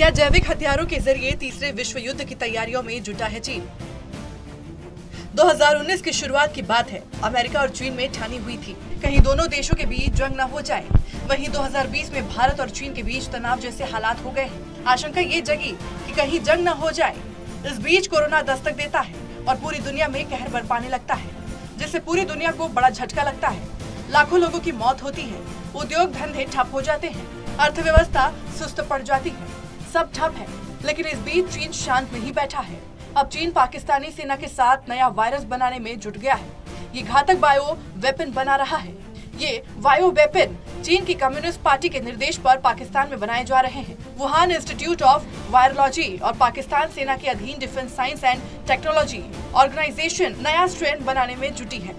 क्या जैविक हथियारों के जरिए तीसरे विश्व युद्ध की तैयारियों में जुटा है चीन? 2019 की शुरुआत की बात है। अमेरिका और चीन में ठानी हुई थी कहीं दोनों देशों के बीच जंग न हो जाए। वहीं 2020 में भारत और चीन के बीच तनाव जैसे हालात हो गए हैं। आशंका ये जगी कि कहीं जंग न हो जाए। इस बीच कोरोना दस्तक देता है और पूरी दुनिया में कहर बरपाने लगता है, जिससे पूरी दुनिया को बड़ा झटका लगता है। लाखों लोगों की मौत होती है, उद्योग धंधे ठप हो जाते हैं, अर्थव्यवस्था सुस्त पड़ जाती है, सब ठप है। लेकिन इस बीच चीन शांत नहीं बैठा है। अब चीन पाकिस्तानी सेना के साथ नया वायरस बनाने में जुट गया है। ये घातक बायो वेपन बना रहा है। ये बायो वेपन चीन की कम्युनिस्ट पार्टी के निर्देश पर पाकिस्तान में बनाए जा रहे हैं। वुहान इंस्टीट्यूट ऑफ वायरोलॉजी और पाकिस्तान सेना के अधीन defence science and technology organisation नया स्ट्रेन बनाने में जुटी है।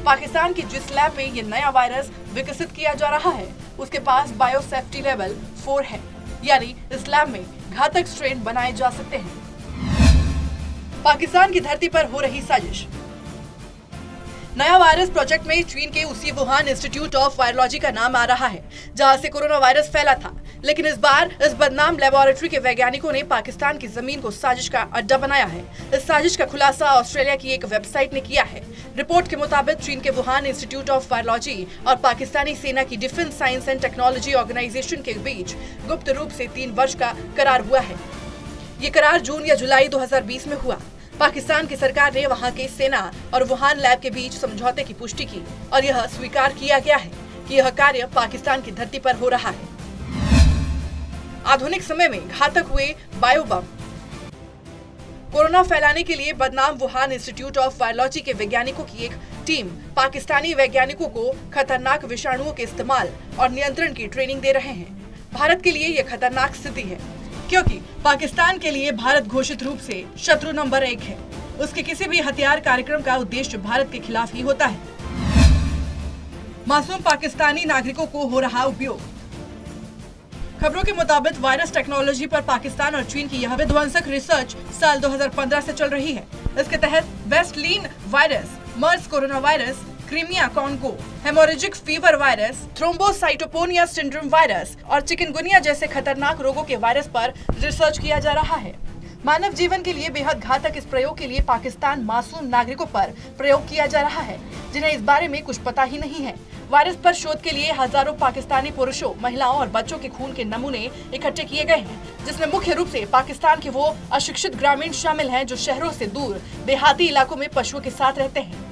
पाकिस्तान की जिस लैब में ये नया वायरस विकसित किया जा रहा है, उसके पास बायो सेफ्टी लेवल 4 है, यानी इस लैब में घातक स्ट्रेन बनाए जा सकते हैं। पाकिस्तान की धरती पर हो रही साजिश। नया वायरस प्रोजेक्ट में चीन के उसी वुहान इंस्टीट्यूट ऑफ वायरोलॉजी का नाम आ रहा है, जहां से कोरोना वायरस फैला था। लेकिन इस बार इस बदनाम लेबोरेटरी के वैज्ञानिकों ने पाकिस्तान की जमीन को साजिश का अड्डा बनाया है। इस साजिश का खुलासा ऑस्ट्रेलिया की एक वेबसाइट ने किया है। रिपोर्ट के मुताबिक चीन के वुहान इंस्टीट्यूट ऑफ वायरोलॉजी और पाकिस्तानी सेना की defence science and technology organisation के बीच गुप्त रूप से 3 वर्ष का करार हुआ है। ये करार जून या जुलाई 2020 में हुआ। पाकिस्तान की सरकार ने वहां के सेना और वुहान लैब के बीच समझौते की पुष्टि की और यह स्वीकार किया गया है कि यह कार्य पाकिस्तान की धरती पर हो रहा है। आधुनिक समय में घातक हुए बायो बम। कोरोना फैलाने के लिए बदनाम वुहान इंस्टीट्यूट ऑफ वायरोलॉजी के वैज्ञानिकों की एक टीम पाकिस्तानी वैज्ञानिकों को खतरनाक विषाणुओं के इस्तेमाल और नियंत्रण की ट्रेनिंग दे रहे हैं। भारत के लिए यह खतरनाक स्थिति है, क्योंकि पाकिस्तान के लिए भारत घोषित रूप से शत्रु नंबर 1 है। उसके किसी भी हथियार कार्यक्रम का उद्देश्य भारत के खिलाफ ही होता है। मासूम पाकिस्तानी नागरिकों को हो रहा उपयोग। खबरों के मुताबिक वायरस टेक्नोलॉजी पर पाकिस्तान और चीन की यह विध्वंसक रिसर्च साल 2015 से चल रही है। इसके तहत वेस्ट लीन virus, MERS corona virus, Crimea Congo, haemorrhagic fever virus, thrombocytopenia syndrome virus और चिकनगुनिया जैसे खतरनाक रोगों के वायरस पर रिसर्च किया जा रहा है। मानव जीवन के लिए बेहद घातक इस प्रयोग के लिए पाकिस्तान मासूम नागरिकों पर प्रयोग किया जा रहा है, जिन्हें इस बारे में कुछ पता ही नहीं है। वायरस पर शोध के लिए हजारों पाकिस्तानी पुरुषों, महिलाओं और बच्चों के खून के नमूने इकट्ठे किए गए हैं, जिसमें मुख्य रूप से पाकिस्तान के वो अशिक्षित ग्रामीण शामिल हैं जो शहरों से दूर देहाती इलाकों में पशुओं के साथ रहते हैं।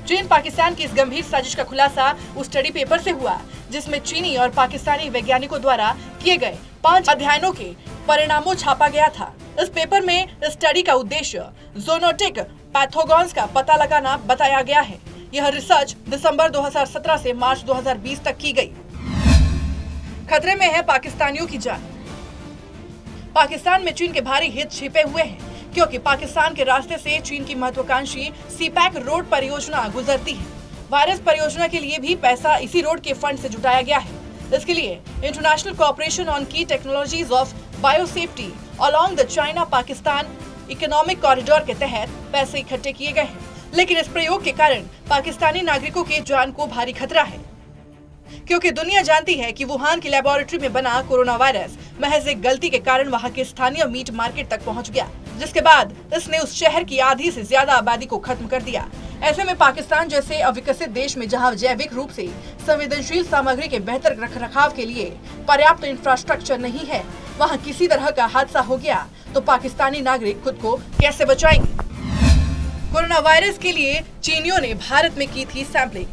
चीन पाकिस्तान की इस गंभीर साजिश का खुलासा उस स्टडी पेपर से हुआ, जिसमें चीनी और पाकिस्तानी वैज्ञानिकों द्वारा किए गए 5 अध्ययनों के परिणामों छापा गया था। इस पेपर में स्टडी का उद्देश्य ज़ूनोटिक पैथोगन्स का पता लगाना बताया गया है। यह रिसर्च दिसंबर 2017 से मार्च 2020 तक की गई। खतरे में है पाकिस्तानियों की जान। पाकिस्तान में चीन के भारी हित छिपे हुए हैं, क्योंकि पाकिस्तान के रास्ते से चीन की महत्वाकांक्षी सीपैक रोड परियोजना गुजरती है। वायरस परियोजना के लिए भी पैसा इसी रोड के फंड से जुटाया गया है। इसके लिए इंटरनेशनल कोऑपरेशन ऑन की technologies of biosafety along the China Pakistan economic corridor के तहत पैसे इकट्ठे किए गए हैं। लेकिन इस प्रयोग के कारण पाकिस्तानी नागरिकों के जान को भारी खतरा है, क्योंकि दुनिया जानती है कि वुहान की लेबोरेटरी में बना कोरोना वायरस महज एक गलती के कारण वहां के स्थानीय मीट मार्केट तक पहुंच गया, जिसके बाद इसने उस शहर की आधी से ज्यादा आबादी को खत्म कर दिया। ऐसे में पाकिस्तान जैसे अविकसित देश में जहां जैविक रूप से संवेदनशील सामग्री के बेहतर रखरखाव के लिए पर्याप्त इंफ्रास्ट्रक्चर नहीं है, वहां किसी तरह का हादसा हो गया तो पाकिस्तानी नागरिक खुद को कैसे बचाएंगे? कोरोना वायरस के लिए चीनियों ने भारत में की थी सैंपलिंग।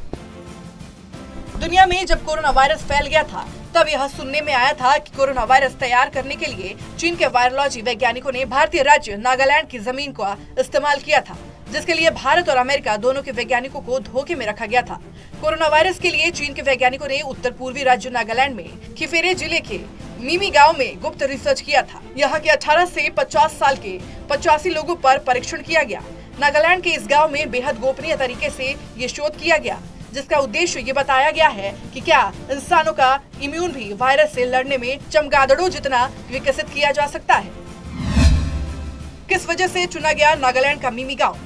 दुनिया में जब कोरोना वायरस फैल गया था, तब यह सुनने में आया था कि कोरोना वायरस तैयार करने के लिए चीन के वायरोलॉजी वैज्ञानिकों ने भारतीय राज्य नागालैंड की जमीन का इस्तेमाल किया था, जिसके लिए भारत और अमेरिका दोनों के वैज्ञानिकों को धोखे में रखा गया था। कोरोना वायरस के लिए चीन के वैज्ञानिकों ने उत्तर पूर्वी राज्य नागालैंड में खिफेरे जिले के मीमी गांव में गुप्त रिसर्च किया था। यहाँ के 18 से 50 साल के 85 लोगों पर परीक्षण किया गया। नागालैंड के इस गांव में बेहद गोपनीय तरीके से ये शोध किया गया, जिसका उद्देश्य ये बताया गया है कि क्या इंसानों का इम्यून भी वायरस से लड़ने में चमगादड़ों जितना विकसित किया जा सकता है। किस वजह से चुना गया नागालैंड का मीमी गांव?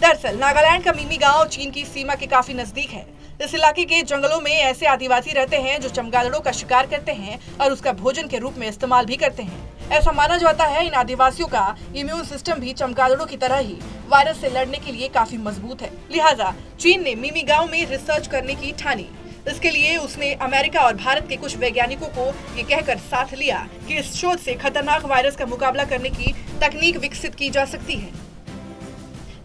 दरअसल नागालैंड का मीमी गांव चीन की सीमा के काफी नजदीक है। इस इलाके के जंगलों में ऐसे आदिवासी रहते हैं जो चमगादड़ों का शिकार करते हैं और उसका भोजन के रूप में इस्तेमाल भी करते हैं। ऐसा माना जाता है इन आदिवासियों का इम्यून सिस्टम भी चमगादड़ों की तरह ही वायरस से लड़ने के लिए काफी मजबूत है। लिहाजा चीन ने मिमी गांव में रिसर्च करने की ठानी। इसके लिए उसने अमेरिका और भारत के कुछ वैज्ञानिकों को ये कहकर साथ लिया कि इस शोध से खतरनाक वायरस का मुकाबला करने की तकनीक विकसित की जा सकती है।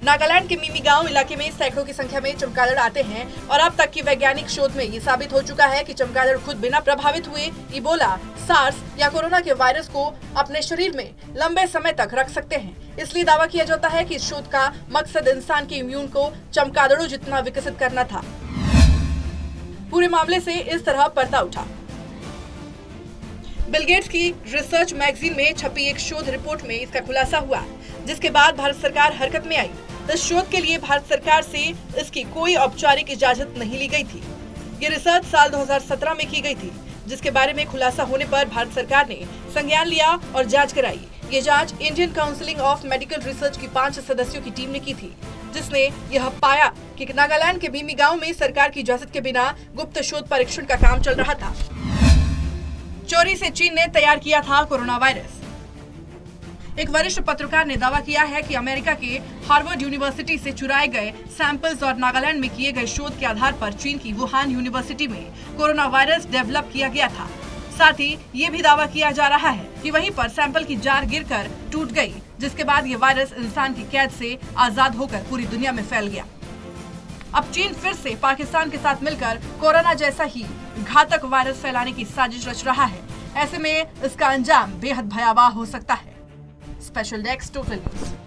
नागालैंड के मिमी गांव इलाके में सैकड़ों की संख्या में चमगादड़ आते हैं और अब तक की वैज्ञानिक शोध में ये साबित हो चुका है कि चमगादड़ खुद बिना प्रभावित हुए इबोला, सार्स या कोरोना के वायरस को अपने शरीर में लंबे समय तक रख सकते हैं। इसलिए दावा किया जाता है कि इस शोध का मकसद इंसान के इम्यून को चमगादड़ों जितना विकसित करना था। पूरे मामले से इस तरह पर्दा उठा। बिल गेट्स की रिसर्च मैगजीन में छपी एक शोध रिपोर्ट में इसका खुलासा हुआ, जिसके बाद भारत सरकार हरकत में आई। इस शोध के लिए भारत सरकार से इसकी कोई औपचारिक इजाजत नहीं ली गई थी। ये रिसर्च साल 2017 में की गई थी, जिसके बारे में खुलासा होने पर भारत सरकार ने संज्ञान लिया और जांच कराई। ये जांच Indian council of medical research की 5 सदस्यों की टीम ने की थी, जिसने यह पाया कि नागालैंड के मिमी गांव में सरकार की इजाजत के बिना गुप्त शोध परीक्षण का काम चल रहा था। चोरी से चीन ने तैयार किया था कोरोना वायरस। एक वरिष्ठ पत्रकार ने दावा किया है कि अमेरिका के हार्वर्ड यूनिवर्सिटी से चुराए गए सैंपल्स और नागालैंड में किए गए शोध के आधार पर चीन की वुहान यूनिवर्सिटी में कोरोना वायरस डेवलप किया गया था। साथ ही ये भी दावा किया जा रहा है कि वहीं पर सैंपल की जार गिरकर टूट गई, जिसके बाद ये वायरस इंसान की कैद से आजाद होकर पूरी दुनिया में फैल गया। अब चीन फिर से पाकिस्तान के साथ मिलकर कोरोना जैसा ही घातक वायरस फैलाने की साजिश रच रहा है। ऐसे में इसका अंजाम बेहद भयावह हो सकता है। Special desk total news.